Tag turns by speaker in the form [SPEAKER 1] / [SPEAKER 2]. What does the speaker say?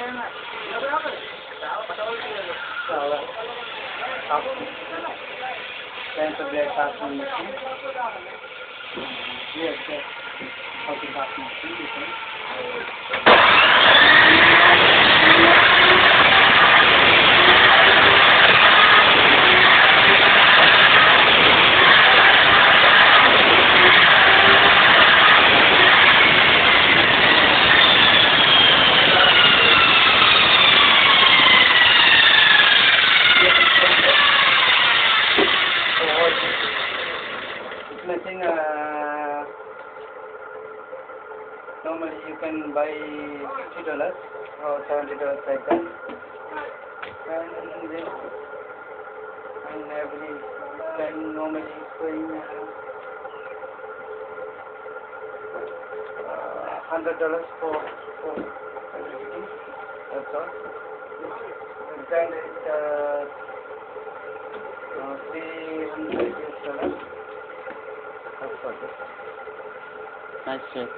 [SPEAKER 1] Then the black casting machine. Yes, yes. Okay, casting machine. Nothing. Normally you can buy $50 or $70 like that, and every time normally it's going $100 for everything. That's all. Then it's $300. That's all.
[SPEAKER 2] Nice shape.